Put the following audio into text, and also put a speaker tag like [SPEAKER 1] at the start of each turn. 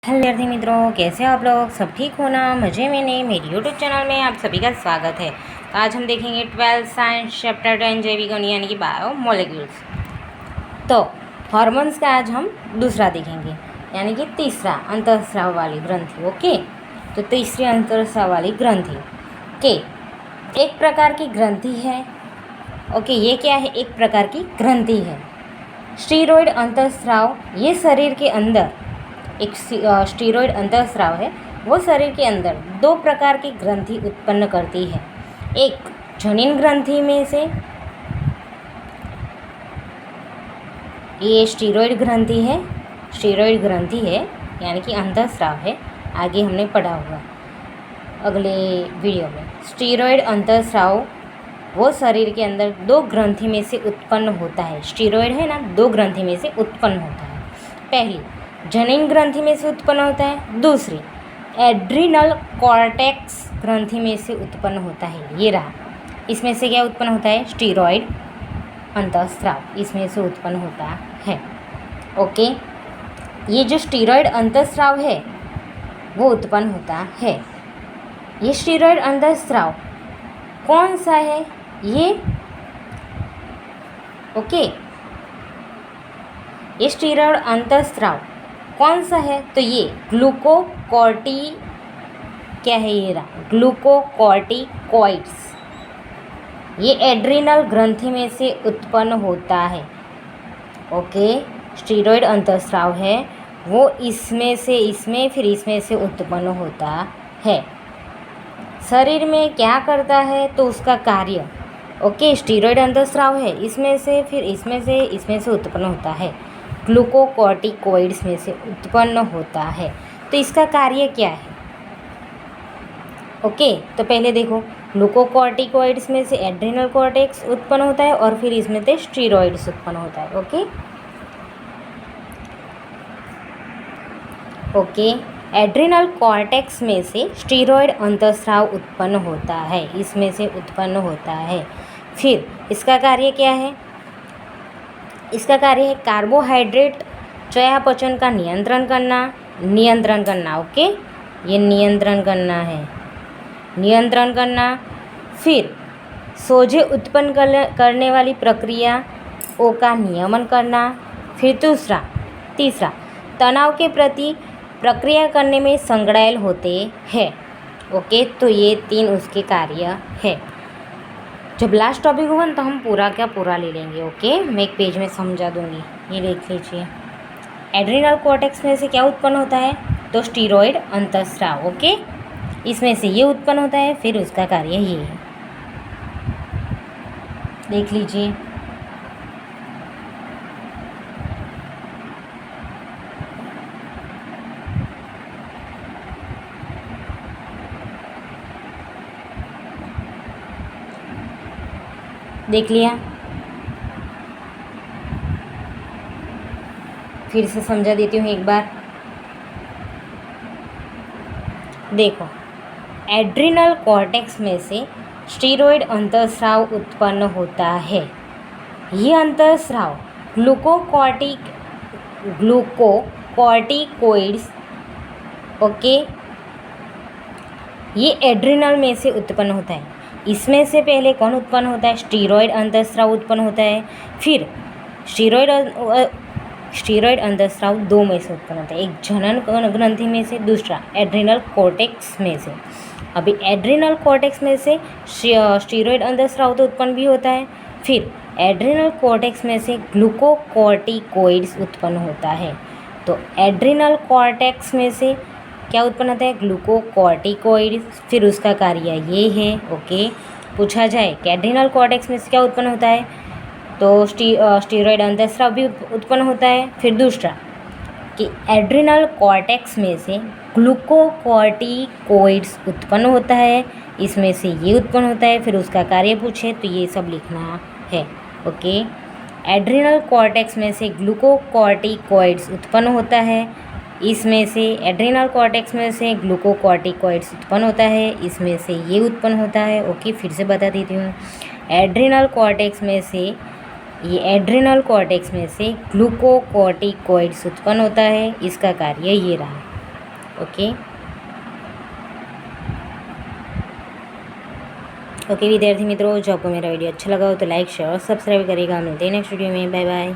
[SPEAKER 1] Hello विद्यार्थी मित्रों, कैसे हो आप लोग? सब ठीक हो ना? मज़े में नहीं? मेरी यूट्यूब चैनल में आप सभी का स्वागत है। तो आज हम देखेंगे 12th साइंस चैप्टर 10 जैविक अणु यानी कि बायो मोलिक्यूल्स। तो हॉर्मोन्स का आज हम दूसरा देखेंगे, यानी कि तीसरा अंतःस्राव वाली ग्रंथि। ओके, तो तीसरी अंतःस्राव वाली ग्रंथि के एक प्रकार की ग्रंथि है। ओके, ये क्या है? एक प्रकार की ग्रंथि है। स्टीरॉयड अंतःस्राव ये शरीर के अंदर एक स्टीरॉयड अंतःस्राव है, वो शरीर के अंदर दो प्रकार की ग्रंथि उत्पन्न करती है। एक जनिन ग्रंथि में से ये स्टीरॉयड ग्रंथि है, यानी कि अंतःस्राव है। आगे हमने पढ़ा हुआ अगले वीडियो में। स्टीरॉयड अंतःस्राव वो शरीर के अंदर दो ग्रंथि में से उत्पन्न होता है। स्टीरॉयड है ना, दो ग्रंथि में से उत्पन्न होता है। पहली जनिन ग्रंथि में से उत्पन्न होता है, दूसरी एड्रिनल कॉर्टेक्स ग्रंथि में से उत्पन्न होता है। ये रहा, इसमें से क्या उत्पन्न होता है? स्टीरॉयड अंतःस्राव इसमें से उत्पन्न होता है। ओके, ये जो स्टीरॉयड अंतःस्राव है वो उत्पन्न होता है। ये स्टीरॉयड अंतःस्राव कौन सा है? ये स्टीरॉयड अंतःस्राव कौन सा है? तो ये ग्लूकोकॉर्टिकॉइड्स ये एड्रिनल ग्रंथि में से उत्पन्न होता है। ओके, स्टीरॉयड अंतःस्राव है वो इसमें से उत्पन्न होता है। शरीर में क्या करता है तो उसका कार्य। ओके, स्टीरॉयड अंतःस्राव है, इसमें से उत्पन्न होता है। ग्लूकोकॉर्टिकॉइड्स में से उत्पन्न होता है। तो इसका कार्य क्या है? ओके, तो पहले देखो, ग्लूकोकॉर्टिकॉइड्स में से एड्रिनल कॉर्टेक्स उत्पन्न होता है और फिर इसमें से स्टीरॉयड्स उत्पन्न होता है। ओके, एड्रिनल कॉर्टेक्स में से स्टीरॉयड अंतःस्राव उत्पन्न होता है, इसमें से उत्पन्न होता है। फिर इसका कार्य क्या है? इसका कार्य है कार्बोहाइड्रेट चयापचय का नियंत्रण करना। ओके, ये नियंत्रण करना। फिर सोजे उत्पन्न करने वाली प्रक्रिया ओ का नियमन करना। फिर तीसरा तनाव के प्रति प्रक्रिया करने में संलग्न होते हैं। ओके, तो ये तीन उसके कार्य है। जब लास्ट टॉपिक होगा ना तो हम पूरा ले लेंगे। ओके, मैं एक पेज में समझा दूंगी, ये देख लीजिए। एड्रिनल कॉर्टेक्स में से क्या उत्पन्न होता है? तो स्टीरॉयड अंतःस्राव। ओके, इसमें से ये उत्पन्न होता है, फिर उसका कार्य ये है, देख लीजिए। देख लिया? फिर से समझा देती हूँ एक बार। देखो, एड्रिनल कॉर्टेक्स में से स्टीरॉयड अंतःस्राव उत्पन्न होता है। ये अंतःस्राव ग्लूकोकॉर्टिकॉइड्स ओके, ये एड्रिनल में से उत्पन्न होता है। इसमें से पहले कौन उत्पन्न होता है? स्टीरॉयड अंतःस्राव उत्पन्न होता है। फिर स्टीरॉयड अंतःस्राव दो में से उत्पन्न होता है, एक जनन ग्रंथि में से, दूसरा एड्रिनल कॉर्टेक्स में से। अभी एड्रिनल कॉर्टेक्स में से स्टीरॉयड अंतःस्राव तो उत्पन्न भी होता है, फिर एड्रिनल कॉर्टेक्स में से ग्लूकोकॉर्टिकॉइड्स उत्पन्न होता है। तो एड्रिनल कॉर्टेक्स में से क्या उत्पन्न होता है? ग्लूकोकॉर्टिकॉइड्स, फिर उसका कार्य ये है। ओके, पूछा जाए कि एड्रिनल कॉर्टेक्स में से क्या उत्पन्न होता है, तो स्टीरॉयड अंतःस्राव भी उत्पन्न होता है। फिर दूसरा कि एड्रिनल कॉर्टेक्स में से ग्लूकोकॉर्टिकॉइड्स उत्पन्न होता है, इसमें से ये उत्पन्न होता है, फिर उसका कार्य पूछे तो ये सब लिखना है। ओके, एड्रिनल कॉर्टेक्स में से ग्लूकोकॉर्टिकॉइड्स उत्पन्न होता है, इसमें से एड्रिनल कॉर्टेक्स में से ग्लूकोकॉर्टिकॉइड्स उत्पन्न होता है, इसमें से ये उत्पन्न होता है। ओके, फिर से बता देती हूँ। एड्रिनल कॉर्टेक्स में से ग्लूकोकॉर्टिकॉइड्स उत्पन्न होता है, इसका कार्य ये रहा। ओके ओके विद्यार्थी मित्रों, जो आपको मेरा वीडियो अच्छा लगा हो तो लाइक शेयर और सब्सक्राइब करिएगा। मिलते हैं नेक्स्ट वीडियो में। Bye bye.